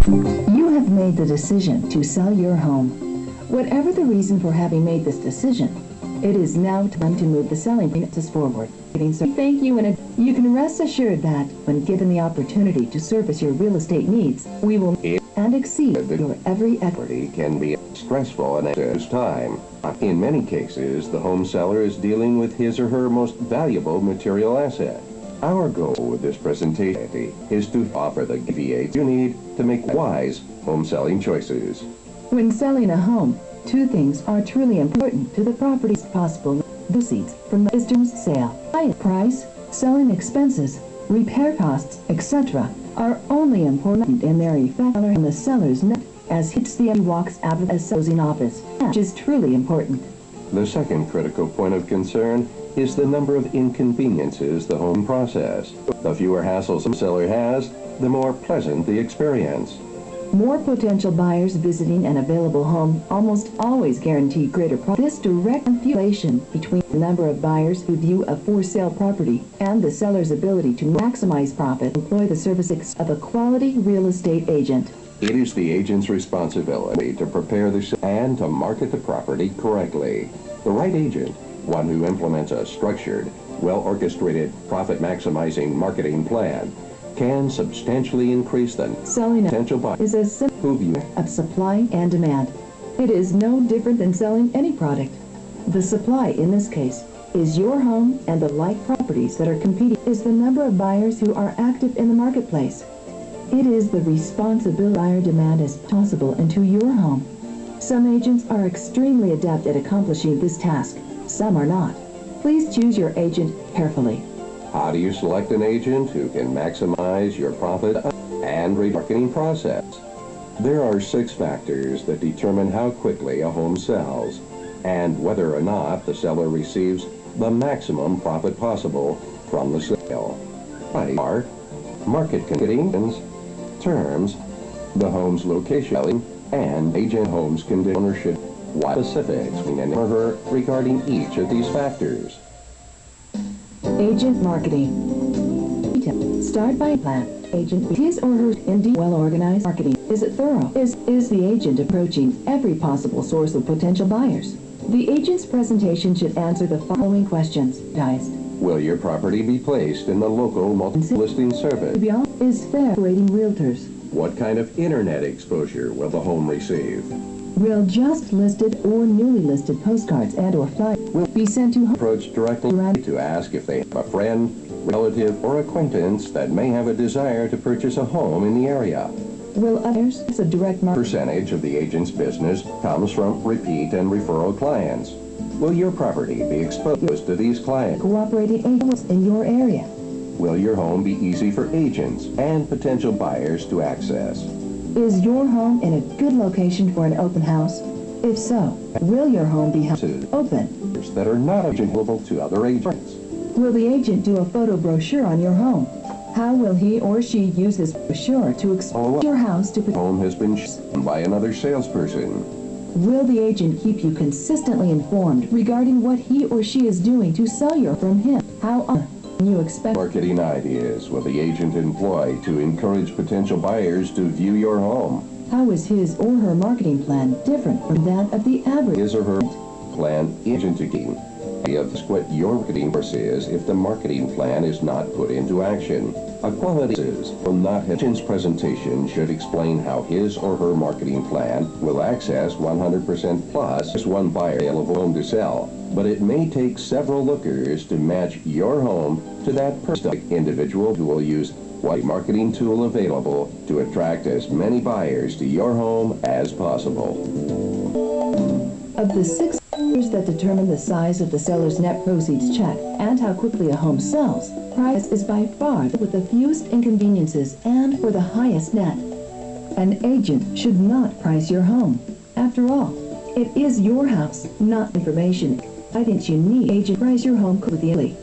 You have made the decision to sell your home. Whatever the reason for having made this decision, it is now time to move the selling process forward. So thank you, and you can rest assured that when given the opportunity to service your real estate needs, we will and exceed your every effort. Can be stressful and at this time. In many cases, the home seller is dealing with his or her most valuable material asset. Our goal with this presentation is to offer the Blvd you need to make wise home selling choices. When selling a home, two things are truly important to the property's possible proceeds from the listing's sale. Price, selling expenses, repair costs, etc. are only important in their effect on the seller's net as he walks out of the closing office, which is truly important. The second critical point of concern is the number of inconveniences the home process. The fewer hassles the seller has, the more pleasant the experience. More potential buyers visiting an available home almost always guarantee greater profit. This direct relation between the number of buyers who view a for-sale property and the seller's ability to maximize profit employ the services of a quality real estate agent. It is the agent's responsibility to prepare the and to market the property correctly. The right agent, one who implements a structured, well-orchestrated, profit-maximizing marketing plan, can substantially increase the selling potential buyer is a simple view of supply and demand. It is no different than selling any product. The supply in this case is your home, and the like properties that are competing is the number of buyers who are active in the marketplace. It is the responsibility buyer demand as possible into your home. Some agents are extremely adept at accomplishing this task. Some are not. Please choose your agent carefully. How do you select an agent who can maximize your profit and remarketing process? There are 6 factors that determine how quickly a home sells and whether or not the seller receives the maximum profit possible from the sale. They are market conditions, terms, the home's location, and agent home's condition ownership. What specifics we need for her regarding each of these factors? Agent marketing. Start by plan. Agent his or her indeed well-organized marketing. Is it thorough? Is the agent approaching every possible source of potential buyers? The agent's presentation should answer the following questions. Will your property be placed in the local multi-listing service? Is fair rating realtors? What kind of internet exposure will the home receive? Will just listed or newly listed postcards and or flyers will be sent to approach directly to ask if they have a friend, relative, or acquaintance that may have a desire to purchase a home in the area? Will others a direct percentage of the agent's business comes from repeat and referral clients? Will your property be exposed to these clients? Cooperating agents in your area? Will your home be easy for agents and potential buyers to access? Is your home in a good location for an open house? If so, will your home be open that are not available to other agents? Will the agent do a photo brochure on your home? How will he or she use this brochure to expose your house to home has been shown by another salesperson? Will the agent keep you consistently informed regarding what he or she is doing to sell your from him? How often you expect marketing ideas will the agent employ to encourage potential buyers to view your home? How is his or her marketing plan different from that of the average? His or her plan agent to gain of what your marketing force is if the marketing plan is not put into action. A quality will not agent's presentation should explain how his or her marketing plan will access 100% plus one buyer available home to sell, but it may take several lookers to match your home to that person. Individual who will use what marketing tool available to attract as many buyers to your home as possible. Of the 6 factors that determine the size of the seller's net proceeds check and how quickly a home sells, price is by far with the fewest inconveniences and for the highest net. An agent should not price your home. After all, it is your house, not information. I think you need agent price your home completely.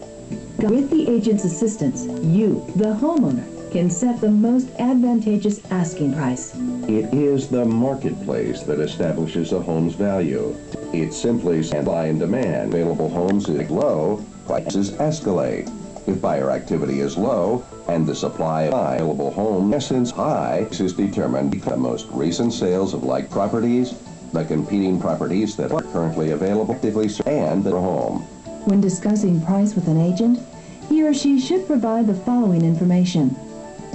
With the agent's assistance, you, the homeowner, can set the most advantageous asking price. It is the marketplace that establishes a home's value. It's simply supply and demand. Available homes is low, prices escalate. If buyer activity is low and the supply of available homes essence high, this is determined by the most recent sales of like properties, the competing properties that are currently available actively and the home. When discussing price with an agent, he or she should provide the following information: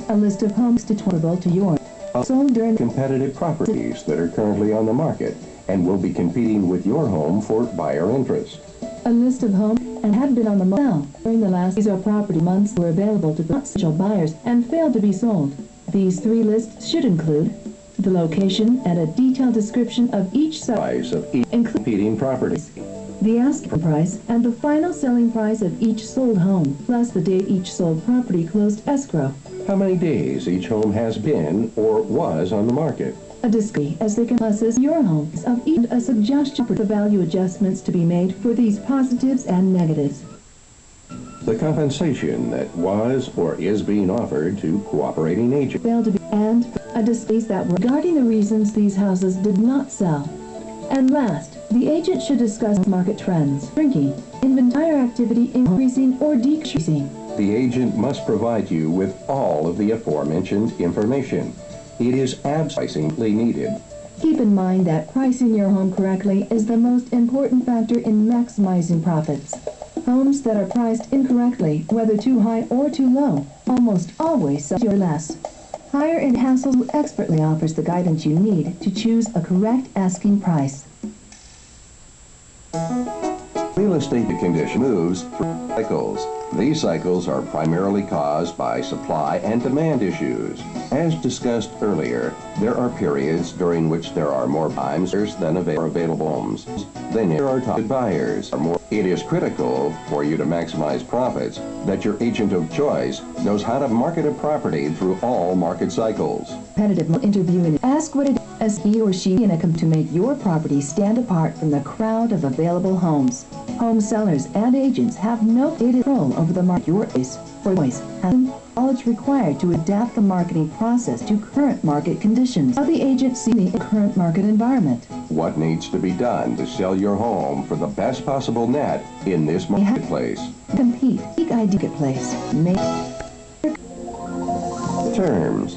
a list of homes determinable to yours, sold during competitive properties that are currently on the market and will be competing with your home for buyer interest. a list of homes and had been on the market during the last these are property months were available to potential buyers and failed to be sold. These three lists should include the location and a detailed description of each Price of each competing property. the asking price, and the final selling price of each sold home, plus the date each sold property closed escrow. How many days each home has been or was on the market. A display as they can assess your homes of each a suggestion for the value adjustments to be made for these positives and negatives. The compensation that was or is being offered to cooperating agents. Failed to be, and a display that were regarding the reasons these houses did not sell. And last, the agent should discuss market trends, shrinking, inventory activity increasing or decreasing. The agent must provide you with all of the aforementioned information. It is absolutely needed. Keep in mind that pricing your home correctly is the most important factor in maximizing profits. Homes that are priced incorrectly, whether too high or too low, almost always sell for less. Hire in Hassel, who expertly offers the guidance you need to choose a correct asking price. Real estate condition moves through cycles. These cycles are primarily caused by supply and demand issues. As discussed earlier, there are periods during which there are more buyers than available homes. Then there are top buyers. It is critical for you to maximize profits that your agent of choice knows how to market a property through all market cycles. Competitive interviewing. Ask what it is he or she in a to make your property stand apart from the crowd of available homes. Home sellers and agents have no control over the market. Your voice and knowledge required to adapt the marketing process to current market conditions. How the agent sees the current market environment. What needs to be done to sell your home for the best possible net in this marketplace? Compete. Seek ideal place. Make terms.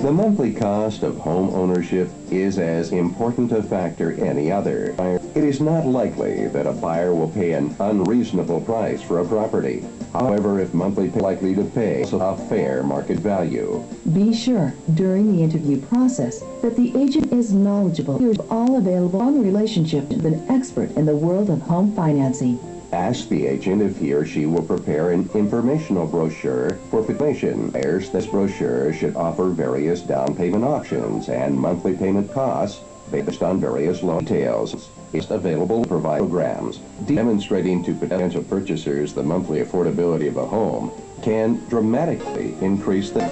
The monthly cost of home ownership is as important a factor as any other. It is not likely that a buyer will pay an unreasonable price for a property. However, if monthly likely to pay a fair market value. Be sure during the interview process that the agent is knowledgeable of all available relationships with an expert in the world of home financing. Ask the agent if he or she will prepare an informational brochure for potential buyers. This brochure should offer various down payment options and monthly payment costs based on various loan details. It's available to provide programs demonstrating to potential purchasers the monthly affordability of a home can dramatically increase the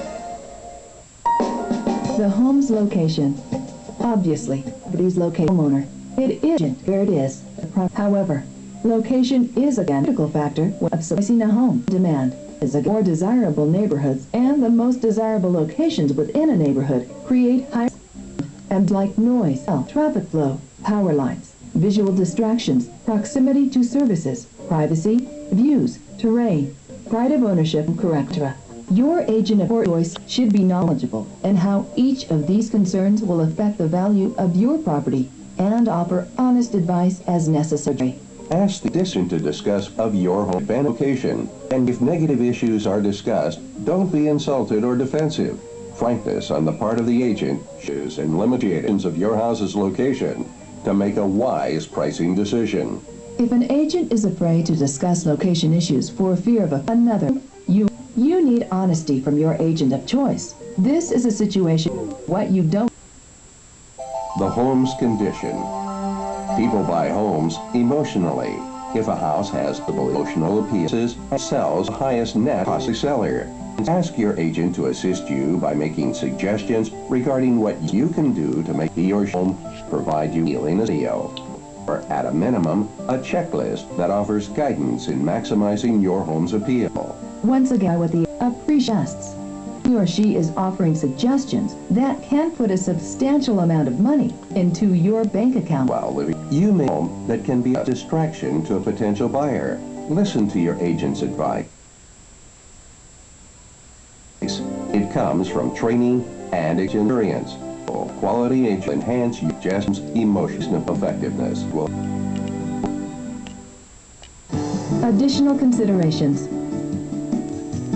home's location. Obviously, these location homeowner. It isn't where it is. However, location is a critical factor when pricing a home. Demand is a more desirable neighborhoods and the most desirable locations within a neighborhood create high and like noise, traffic flow, power lines, visual distractions, proximity to services, privacy, views, terrain, pride of ownership, etc. Your agent of choice should be knowledgeable in how each of these concerns will affect the value of your property and offer honest advice as necessary. Ask the agent to discuss of your home and location, and if negative issues are discussed, don't be insulted or defensive. Frankness on the part of the agent shows and limitations of your house's location to make a wise pricing decision. If an agent is afraid to discuss location issues for fear of another, you need honesty from your agent of choice. This is a situation what you don't. The home's condition. People buy homes emotionally. If a house has the emotional appeal, it sells the highest net cost seller. Ask your agent to assist you by making suggestions regarding what you can do to make your home provide you healing as or at a minimum, a checklist that offers guidance in maximizing your home's appeal. Once again, with the appreciates, he or she is offering suggestions that can put a substantial amount of money into your bank account. While living, you may home that can be a distraction to a potential buyer. Listen to your agent's advice. It comes from training and experience. Quality agents enhance your agent's emotional effectiveness. Additional considerations.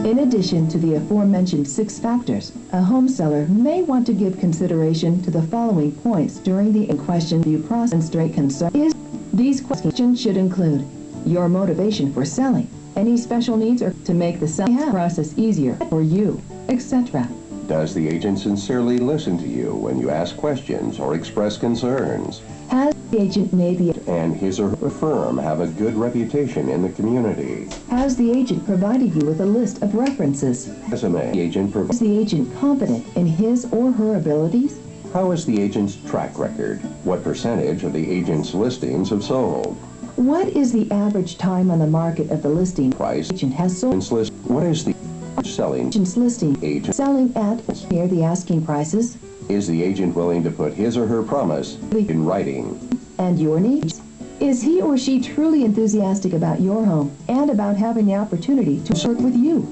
In addition to the aforementioned 6 factors, a home seller may want to give consideration to the following points during the in-question view process. Straight concern is these questions should include your motivation for selling, any special needs or to make the selling process easier for you, etc. Does the agent sincerely listen to you when you ask questions or express concerns? Has the agent made the And his or her firm have a good reputation in the community? Has the agent provided you with a list of references? Resume. The agent Is provides. the agent confident in his or her abilities? How is the agent's track record? What percentage of the agent's listings have sold? What is the average time on the market of the listing Price. agent has sold? Agent's list. What is the selling Agent's listing agent? selling at near the asking prices Is the agent willing to put his or her promise in writing? and your needs. Is he or she truly enthusiastic about your home and about having the opportunity to work with you?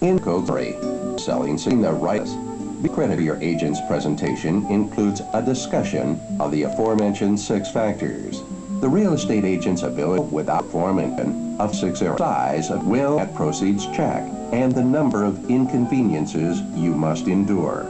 In code 3, selling the rights. The credit of your agent's presentation includes a discussion of the aforementioned 6 factors. The real estate agent's ability without formation of 6 size of will at proceeds check and the number of inconveniences you must endure.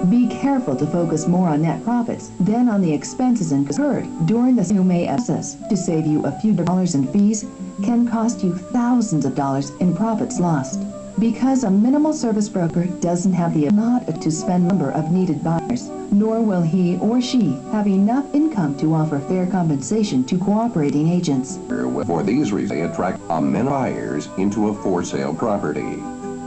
Be careful to focus more on net profits than on the expenses incurred during the you may assess. To save you a few dollars in fees can cost you thousands of dollars in profits lost. Because a minimal service broker doesn't have the not to spend number of needed buyers, nor will he or she have enough income to offer fair compensation to cooperating agents. For these reasons, they attract many buyers into a for-sale property.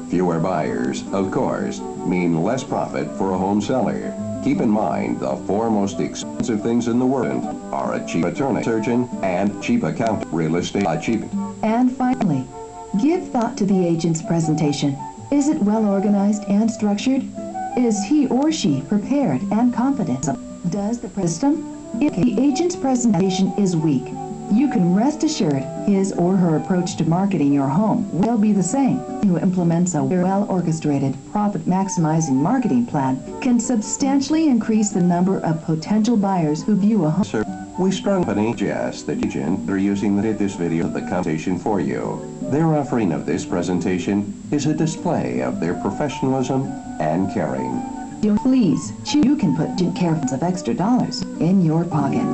Fewer buyers, of course, mean less profit for a home seller. Keep in mind the 4 most expensive things in the world are a cheap attorney, surgeon, and cheap accountant. Real estate achievement. And finally, give thought to the agent's presentation. Is it well organized and structured? Is he or she prepared and confident? Does the system? If the agent's presentation is weak, you can rest assured his or her approach to marketing your home will be the same. Who implements a well-orchestrated, profit-maximizing marketing plan can substantially increase the number of potential buyers who view a home. Sir, we strongly suggest that agents are using this video of the conversation for you. Their offering of this presentation is a display of their professionalism and caring. Please, you can put careful of extra dollars in your pocket.